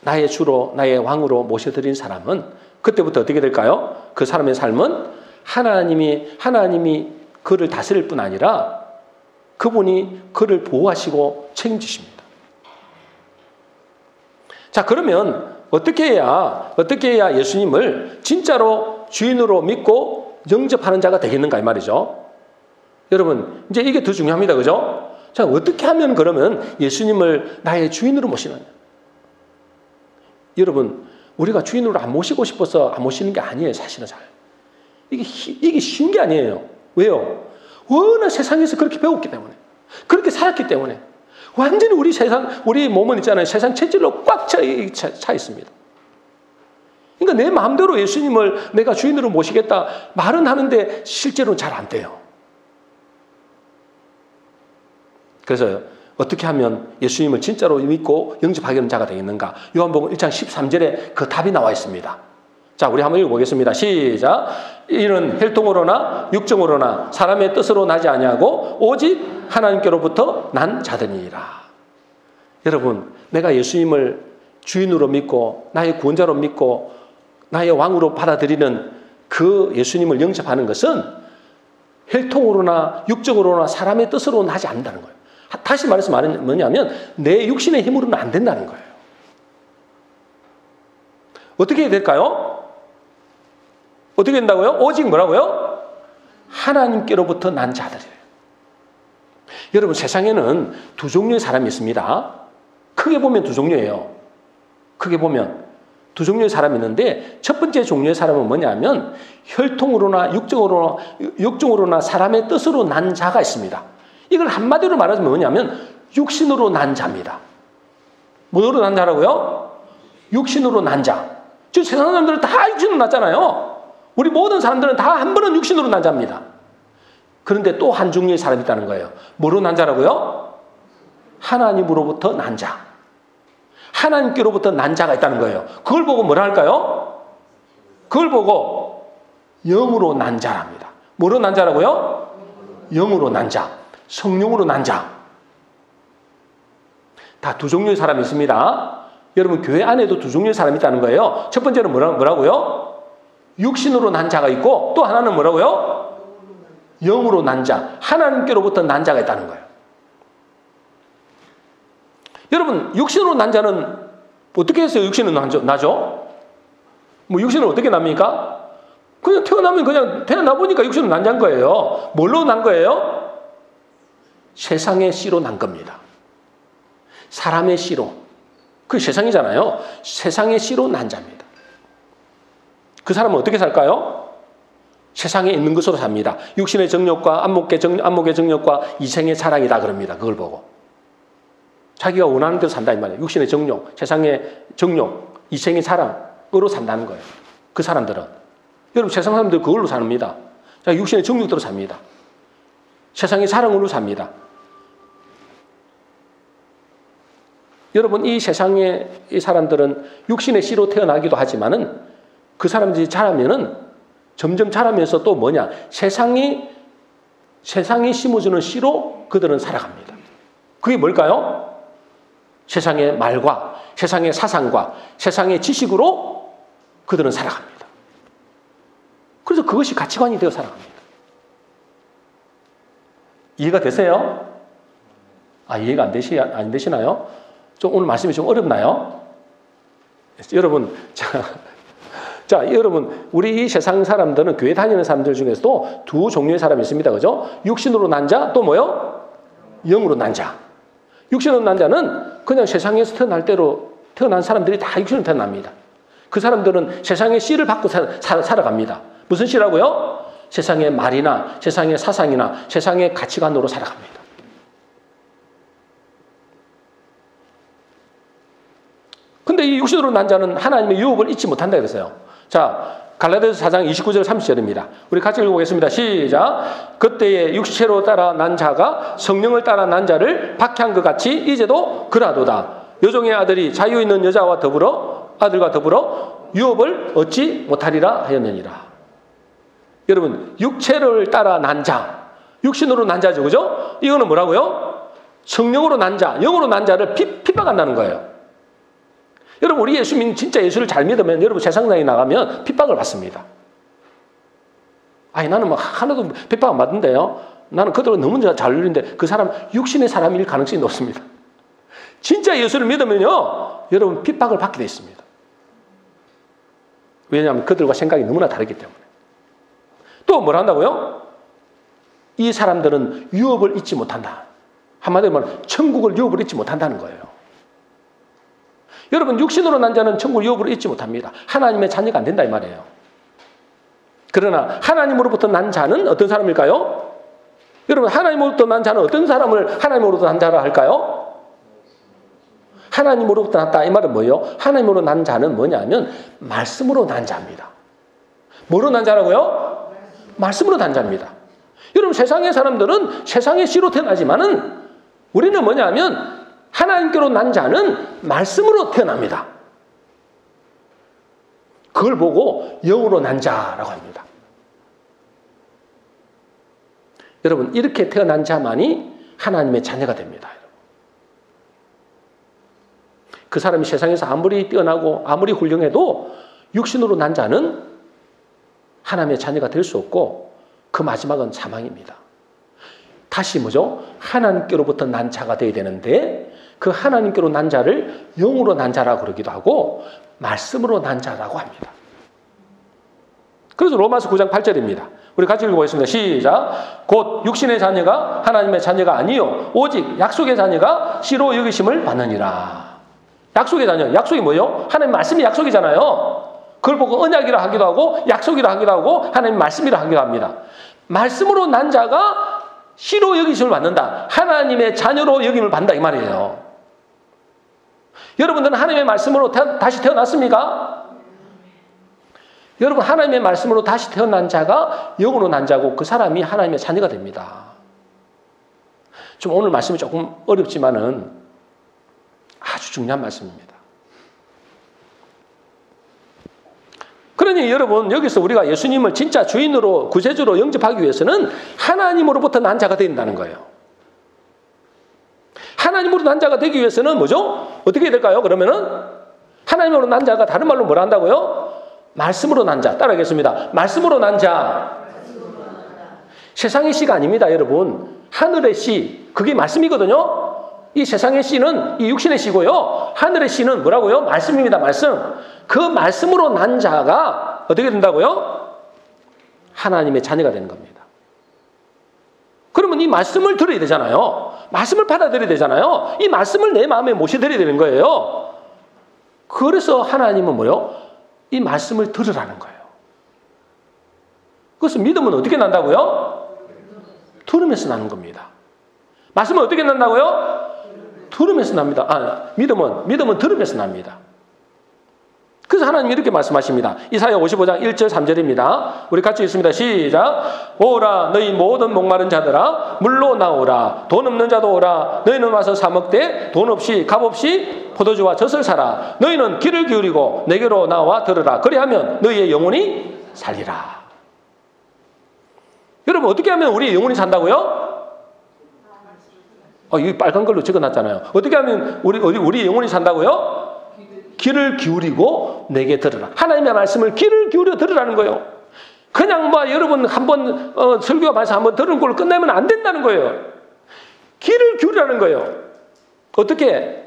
나의 주로, 나의 왕으로 모셔드린 사람은 그때부터 어떻게 될까요? 그 사람의 삶은 하나님이 그를 다스릴 뿐 아니라 그분이 그를 보호하시고 책임지십니다. 자, 그러면 어떻게 해야 예수님을 진짜로 주인으로 믿고 영접하는 자가 되겠는가 이 말이죠. 여러분, 이제 이게 더 중요합니다. 그죠? 자, 어떻게 하면 그러면 예수님을 나의 주인으로 모시느냐? 여러분, 우리가 주인으로 안 모시고 싶어서 안 모시는 게 아니에요. 사실은 잘. 이게 쉬운 게 아니에요. 왜요? 워낙 세상에서 그렇게 배웠기 때문에, 그렇게 살았기 때문에, 완전히 우리 몸은 있잖아요. 세상 체질로 꽉 차 있습니다. 그러니까 내 마음대로 예수님을 내가 주인으로 모시겠다 말은 하는데 실제로는 잘 안 돼요. 그래서 어떻게 하면 예수님을 진짜로 믿고 영접하게 되는 자가 되겠는가? 요한복음 1장 13절에 그 답이 나와 있습니다. 자, 우리 한번 읽어보겠습니다. 시작. 이는 혈통으로나 육정으로나 사람의 뜻으로 나지 아니하고 오직 하나님께로부터 난 자들이니라. 여러분, 내가 예수님을 주인으로 믿고 나의 구원자로 믿고 나의 왕으로 받아들이는 그 예수님을 영접하는 것은 혈통으로나 육정으로나 사람의 뜻으로 나지 않는다는 거예요. 다시 말해서 말은 뭐냐면 내 육신의 힘으로는 안 된다는 거예요. 어떻게 해야 될까요? 어떻게 된다고요? 오직 뭐라고요? 하나님께로부터 난 자들이에요. 여러분, 세상에는 두 종류의 사람이 있습니다. 크게 보면 두 종류예요. 크게 보면 두 종류의 사람이 있는데 첫 번째 종류의 사람은 뭐냐면 혈통으로나 육정으로나 사람의 뜻으로 난 자가 있습니다. 이걸 한마디로 말하자면 뭐냐면 육신으로 난 자입니다. 뭐로 난 자라고요? 육신으로 난 자. 지금 세상 사람들은 다 육신으로 났잖아요. 우리 모든 사람들은 다 한 번은 육신으로 난 자입니다. 그런데 또 한 종류의 사람이 있다는 거예요. 뭐로 난 자라고요? 하나님으로부터 난 자. 하나님께로부터 난 자가 있다는 거예요. 그걸 보고 뭐라 할까요? 그걸 보고 영으로 난 자랍니다. 뭐로 난 자라고요? 영으로 난 자. 성령으로 난 자. 다 두 종류의 사람이 있습니다. 여러분, 교회 안에도 두 종류의 사람이 있다는 거예요. 첫 번째는 뭐라고요? 육신으로 난 자가 있고 또 하나는 뭐라고요? 영으로 난 자. 하나님께로부터 난 자가 있다는 거예요. 여러분, 육신으로 난 자는 어떻게 해서 육신은 나죠? 뭐 육신은 어떻게 납니까? 그냥 태어나 보니까 육신은 난 자인 거예요. 뭘로 난 거예요? 세상의 씨로 난 겁니다. 사람의 씨로. 그게 세상이잖아요. 세상의 씨로 난 자입니다. 그 사람은 어떻게 살까요? 세상에 있는 것으로 삽니다. 육신의 정욕과 안목의 정욕과 이생의 사랑이다 그럽니다. 그걸 보고. 자기가 원하는 대로 산다 이 말이에요. 육신의 정욕, 세상의 정욕, 이생의 사랑으로 산다는 거예요. 그 사람들은. 여러분, 세상 사람들 그걸로 삽니다. 자, 육신의 정욕대로 삽니다. 세상의 사랑으로 삽니다. 여러분, 이 세상의 이 사람들은 육신의 씨로 태어나기도 하지만은 그 사람들이 자라면은 점점 자라면서 또 뭐냐? 세상이 심어주는 씨로 그들은 살아갑니다. 그게 뭘까요? 세상의 말과 세상의 사상과 세상의 지식으로 그들은 살아갑니다. 그래서 그것이 가치관이 되어 살아갑니다. 이해가 되세요? 이해가 안 되시나요? 좀 오늘 말씀이 좀 어렵나요? 여러분, 여러분, 우리 이 세상 사람들은 교회 다니는 사람들 중에서도 두 종류의 사람이 있습니다. 그죠? 육신으로 난 자, 또 뭐요? 영으로 난 자. 육신으로 난 자는 그냥 세상에서 태어난 사람들이 다 육신으로 태어납니다. 그 사람들은 세상의 씨를 받고 살아갑니다. 무슨 씨라고요? 세상의 말이나 세상의 사상이나 세상의 가치관으로 살아갑니다. 근데 이 육신으로 난 자는 하나님의 유업을 잊지 못한다 그랬어요. 자, 갈라디아서 4장 29절 30절입니다. 우리 같이 읽어보겠습니다. 시작. 그때의 육체로 따라 난 자가 성령을 따라 난 자를 박해한 것 같이 이제도 그라도다. 여종의 아들이 자유 있는 아들과 더불어 유업을 얻지 못하리라 하였느니라. 여러분, 육체를 따라 난 자, 육신으로 난 자죠, 그죠? 이거는 뭐라고요? 성령으로 난 자, 영으로 난 자를 핍박한다는 거예요. 여러분, 우리 진짜 예수를 잘 믿으면 여러분 세상에 나가면 핍박을 받습니다. 나는 뭐 하나도 핍박 안 받는데요. 나는 그대로 너무 잘 누리는데 그 사람 육신의 사람일 가능성이 높습니다. 진짜 예수를 믿으면요, 여러분 핍박을 받게 돼 있습니다. 왜냐하면 그들과 생각이 너무나 다르기 때문에. 또 뭘 한다고요? 이 사람들은 유업을 잊지 못한다. 한마디로 말하면 천국을 유업을 잊지 못한다는 거예요. 여러분, 육신으로 난 자는 천국 유업을 잊지 못합니다. 하나님의 자녀가 안 된다 이 말이에요. 그러나 하나님으로부터 난 자는 어떤 사람일까요? 여러분, 하나님으로부터 난 자는 어떤 사람을 하나님으로부터 난 자라 할까요? 하나님으로부터 났다. 이 말은 뭐예요? 하나님으로 난 자는 뭐냐면 말씀으로 난 자입니다. 뭐로 난 자라고요? 말씀으로 난 자입니다. 여러분 세상의 사람들은 세상의 씨로 태어나지만은 우리는 뭐냐면 하나님께로 난 자는 말씀으로 태어납니다. 그걸 보고 영으로 난 자라고 합니다. 여러분 이렇게 태어난 자만이 하나님의 자녀가 됩니다. 그 사람이 세상에서 아무리 뛰어나고 아무리 훌륭해도 육신으로 난 자는 하나님의 자녀가 될 수 없고 그 마지막은 사망입니다. 다시 뭐죠? 하나님께로부터 난 자가 되어야 되는데 그 하나님께로 난 자를 영으로 난 자라고 그러기도 하고 말씀으로 난 자라고 합니다. 그래서 로마서 9장 8절입니다. 우리 같이 읽어보겠습니다. 시작. 곧 육신의 자녀가 하나님의 자녀가 아니요 오직 약속의 자녀가 씨로 여기심을 받느니라. 약속의 자녀. 약속이 뭐예요? 하나님 말씀이 약속이잖아요. 그걸 보고 언약이라 하기도 하고 약속이라 하기도 하고 하나님 말씀이라 하기도 합니다. 말씀으로 난 자가 씨로 여기심을 받는다. 하나님의 자녀로 여김을 받는다 이 말이에요. 여러분들은 하나님의 말씀으로 다시 태어났습니까? 여러분 하나님의 말씀으로 다시 태어난 자가 영으로 난 자고 그 사람이 하나님의 자녀가 됩니다. 좀 오늘 말씀이 조금 어렵지만은 아주 중요한 말씀입니다. 그러니 여러분 여기서 우리가 예수님을 진짜 주인으로 구세주로 영접하기 위해서는 하나님으로부터 난 자가 된다는 거예요. 하나님으로 난 자가 되기 위해서는 뭐죠? 어떻게 해야 될까요? 그러면은 하나님으로 난 자가 다른 말로 뭐라 한다고요? 말씀으로 난 자. 따라하겠습니다. 말씀으로 난 자. 세상의 씨가 아닙니다, 여러분. 하늘의 씨. 그게 말씀이거든요. 이 세상의 씨는 이 육신의 씨고요. 하늘의 씨는 뭐라고요? 말씀입니다. 말씀. 그 말씀으로 난 자가 어떻게 된다고요? 하나님의 자녀가 되는 겁니다. 그러면 이 말씀을 들어야 되잖아요. 말씀을 받아들여야 되잖아요. 이 말씀을 내 마음에 모셔드려야 되는 거예요. 그래서 하나님은 뭐요? 이 말씀을 들으라는 거예요. 그래서 믿음은 어떻게 난다고요? 들으면서 나는 겁니다. 말씀은 어떻게 난다고요? 들으면서 납니다. 믿음은 들으면서 납니다. 그래서 하나님이 이렇게 말씀하십니다. 이사야 55장 1절 3절입니다. 우리 같이 읽습니다. 시작. 오라 너희 모든 목마른 자들아 물로 나오라. 돈 없는 자도 오라. 너희는 와서 사 먹되 돈 없이 값 없이 포도주와 젖을 사라. 너희는 귀를 기울이고 내게로 나와 들으라. 그리하면 너희의 영혼이 살리라. 여러분 어떻게 하면 우리의 영혼이 산다고요? 여기 빨간 걸로 적어놨잖아요. 어떻게 하면 우리 영혼이 산다고요? 귀를 기울이고 내게 들으라. 하나님의 말씀을 귀를 기울여 들으라는 거예요. 그냥 여러분 한번 설교 말씀 한번 들은 걸로 끝내면 안 된다는 거예요. 귀를 기울이라는 거예요. 어떻게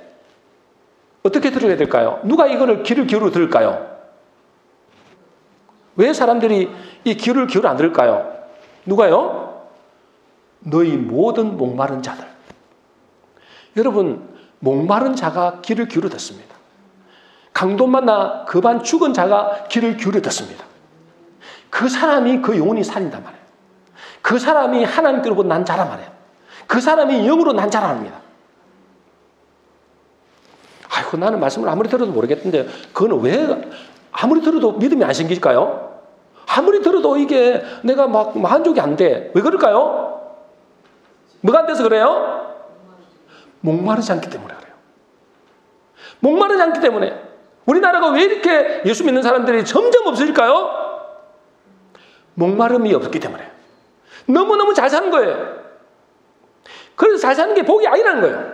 들어야 될까요? 누가 이거를 귀를 기울여 들을까요? 왜 사람들이 이 귀를 기울여 안 들을까요? 누가요? 너희 모든 목마른 자들. 여러분 목마른 자가 귀를 기울여 듣습니다. 강도 만나 급한 죽은 자가 귀를 기울여 듣습니다. 그 사람이 그 영혼이 살린단 말이에요. 그 사람이 하나님께로부터 난 자란 말이에요. 그 사람이 영으로 난 자란 말입니다. 아이고 나는 말씀을 아무리 들어도 모르겠는데 그거는 왜 아무리 들어도 믿음이 안 생길까요? 아무리 들어도 이게 내가 막 만족이 안 돼. 왜 그럴까요? 뭐가 안 돼서 그래요? 목마르지 않기 때문에 그래요. 목마르지 않기 때문에. 우리나라가 왜 이렇게 예수 믿는 사람들이 점점 없어질까요? 목마름이 없기 때문에. 너무너무 잘 사는 거예요. 그래서 잘 사는 게 복이 아니라는 거예요.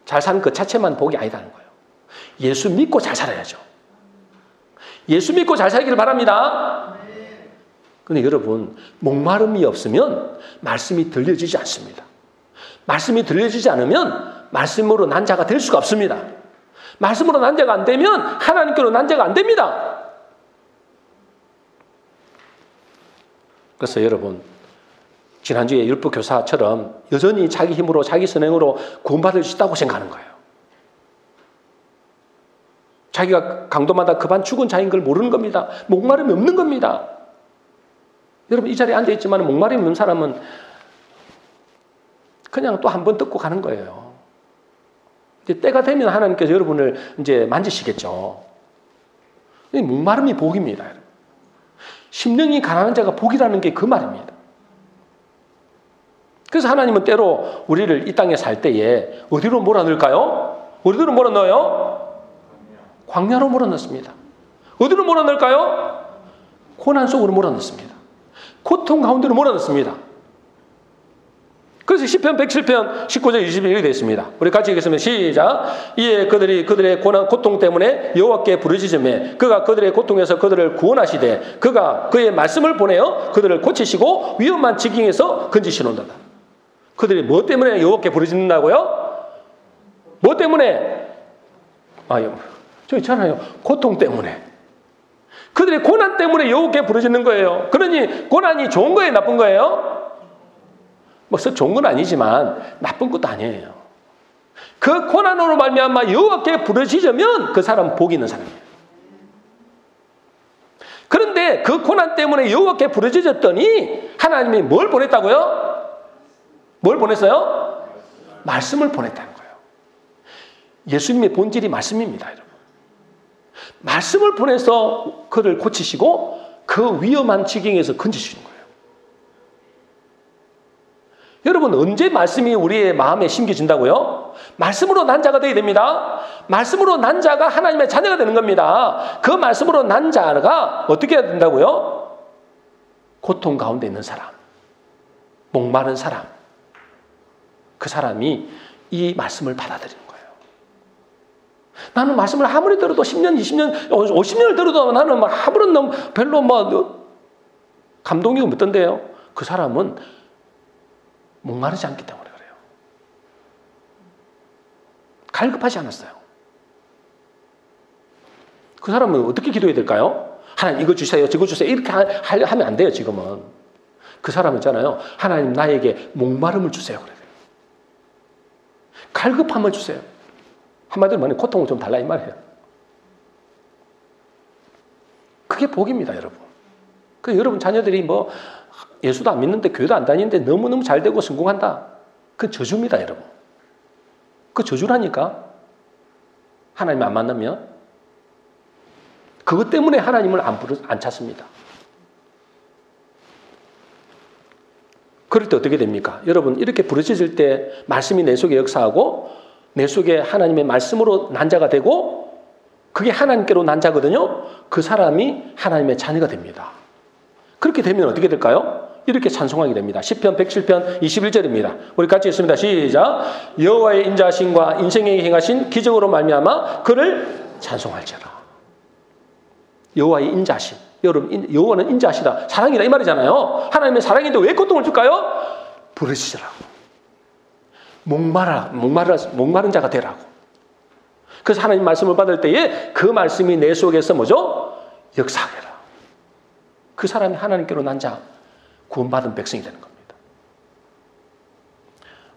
잘 사는 그 자체만 복이 아니라는 거예요. 예수 믿고 잘 살아야죠. 예수 믿고 잘 살기를 바랍니다. 그런데 여러분 목마름이 없으면 말씀이 들려지지 않습니다. 말씀이 들려지지 않으면 말씀으로 난 자가 될 수가 없습니다. 말씀으로 난 자가 안 되면 하나님께로 난 자가 안 됩니다. 그래서 여러분 지난주에 율법교사처럼 여전히 자기 힘으로 자기 선행으로 구원받을 수 있다고 생각하는 거예요. 자기가 강도마다 급한 죽은 자인 걸 모르는 겁니다. 목마름이 없는 겁니다. 여러분 이 자리에 앉아있지만 목마름이 없는 사람은 그냥 또 한 번 듣고 가는 거예요. 이제 때가 되면 하나님께서 여러분을 이제 만지시겠죠. 이 목마름이 복입니다. 여러분. 심령이 가난한 자가 복이라는 게 그 말입니다. 그래서 하나님은 때로 우리를 이 땅에 살 때에 어디로 몰아넣을까요? 어디로 몰아넣어요? 광야로 몰아넣습니다. 어디로 몰아넣을까요? 고난 속으로 몰아넣습니다. 고통 가운데로 몰아넣습니다. 그래서 시편 107편 19절 21절이 되어 있습니다. 우리 같이 읽겠습니다. 시작. 이에 그들의 고통 때문에 여호와께 부르짖으며 그가 그들의 고통에서 그들을 구원하시되 그가 그의 말씀을 보내어 그들을 고치시고 위험한 지경에서 건지시는도다. 그들이 뭐 때문에 여호와께 부르짖는다고요? 뭐 때문에? 저 있잖아요. 고통 때문에. 그들의 고난 때문에 여호와께 부르짖는 거예요. 그러니 고난이 좋은 거예요? 나쁜 거예요? 썩 좋은 건 아니지만 나쁜 것도 아니에요. 그 고난으로 말미암아 여호와께 부르짖으면 그 사람은 복이 있는 사람이에요. 그런데 그 고난 때문에 여호와께 부르짖었더니 하나님이 뭘 보냈다고요? 뭘 보냈어요? 말씀을 보냈다는 거예요. 예수님의 본질이 말씀입니다, 여러분. 말씀을 보내서 그를 고치시고 그 위험한 지경에서 건지시는 거예요. 여러분, 언제 말씀이 우리의 마음에 심겨진다고요? 말씀으로 난 자가 되어야 됩니다. 말씀으로 난 자가 하나님의 자녀가 되는 겁니다. 그 말씀으로 난 자가 어떻게 해야 된다고요? 고통 가운데 있는 사람, 목마른 사람, 그 사람이 이 말씀을 받아들이는 거예요. 나는 말씀을 아무리 들어도 10년, 20년, 50년을 들어도 나는 아무런 별로 감동이 없던데요. 그 사람은 목마르지 않기 때문에 그래요. 갈급하지 않았어요. 그 사람은 어떻게 기도해야 될까요? 하나님 이거 주세요, 저거 주세요 이렇게 하면 안 돼요. 지금은 그 사람은 있잖아요. 하나님 나에게 목마름을 주세요 그래요. 갈급함을 주세요. 한마디로 말하면 고통을 좀 달라 이 말이에요. 그게 복입니다, 여러분. 그 여러분 자녀들이 예수도 안 믿는데 교회도 안 다니는데 너무너무 잘 되고 성공한다. 그건 저주입니다, 여러분. 그 저주라니까. 하나님 안 만나면. 그것 때문에 하나님을 안 찾습니다. 그럴 때 어떻게 됩니까? 여러분, 이렇게 부르짖을 때 말씀이 내 속에 역사하고 내 속에 하나님의 말씀으로 난 자가 되고 그게 하나님께로 난 자거든요. 그 사람이 하나님의 자녀가 됩니다. 그렇게 되면 어떻게 될까요? 이렇게 찬송하게 됩니다. 시편 107편 21절입니다. 우리 같이 읽습니다. 시작. 여호와의 인자하심과 인생에 행하신 기적으로 말미암아 그를 찬송할지어다. 여호와의 인자하심. 여러분, 여호와는 인자하시다. 사랑이다 이 말이잖아요. 하나님의 사랑인데 왜 고통을 줄까요? 부르짖으라고. 목마른 자가 되라고. 그래서 하나님 말씀을 받을 때에 그 말씀이 내 속에서 뭐죠? 역사하게 해라. 그 사람이 하나님께로 난 자, 구원받은 백성이 되는 겁니다.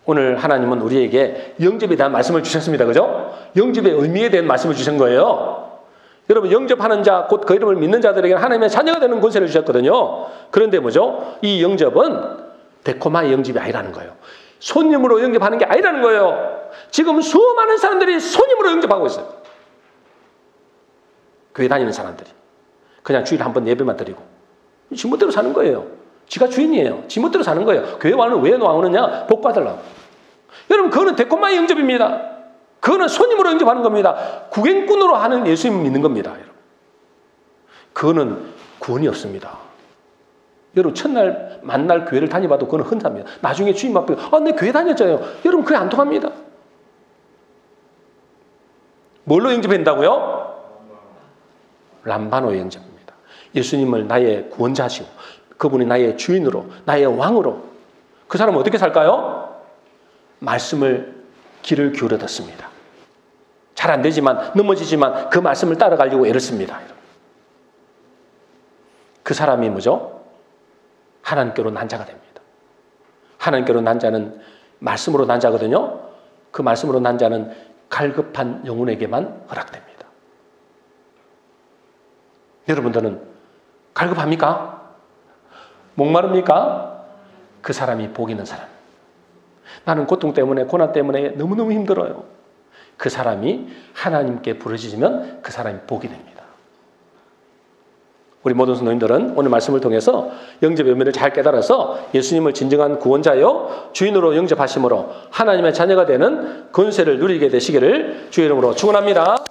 오늘 하나님은 우리에게 영접에 대한 말씀을 주셨습니다. 그죠? 영접의 의미에 대한 말씀을 주신 거예요. 여러분, 영접하는 자, 곧 그 이름을 믿는 자들에게는 하나님의 자녀가 되는 권세를 주셨거든요. 그런데 뭐죠? 이 영접은 데코마의 영접이 아니라는 거예요. 손님으로 영접하는 게 아니라는 거예요. 지금 수많은 사람들이 손님으로 영접하고 있어요. 교회 다니는 사람들이. 그냥 주일에 한 번 예배만 드리고. 지멋대로 사는 거예요. 지가 주인이에요. 지멋대로 사는 거예요. 교회 와는 왜 나오느냐? 복 받으려고. 여러분, 그거는 데코마의 영접입니다. 그거는 손님으로 영접하는 겁니다. 구경꾼으로 하는 예수님 믿는 겁니다. 여러분. 그거는 구원이 없습니다. 여러분, 첫날 만날 교회를 다녀봐도 그건 흔합니다. 나중에 주님 앞에 내 교회 다녔잖아요. 여러분, 그게 안 통합니다. 뭘로 영접한다고요? 람바노의 영접입니다. 예수님을 나의 구원자시고 그분이 나의 주인으로, 나의 왕으로. 그 사람은 어떻게 살까요? 말씀을 길을 기울여 듣습니다. 잘 안 되지만, 넘어지지만 그 말씀을 따라가려고 애를 씁니다. 그 사람이 뭐죠? 하나님께로 난 자가 됩니다. 하나님께로 난 자는 말씀으로 난 자거든요. 그 말씀으로 난 자는 갈급한 영혼에게만 허락됩니다. 여러분들은 갈급합니까? 목마릅니까? 그 사람이 복 있는 사람. 나는 고통 때문에, 고난 때문에 너무너무 힘들어요. 그 사람이 하나님께 부르짖으면 그 사람이 복이 됩니다. 우리 모든 성도님들은 오늘 말씀을 통해서 영접의 의미를 잘 깨달아서 예수님을 진정한 구원자요 주인으로 영접하심으로 하나님의 자녀가 되는 권세를 누리게 되시기를 주의 이름으로 축원합니다.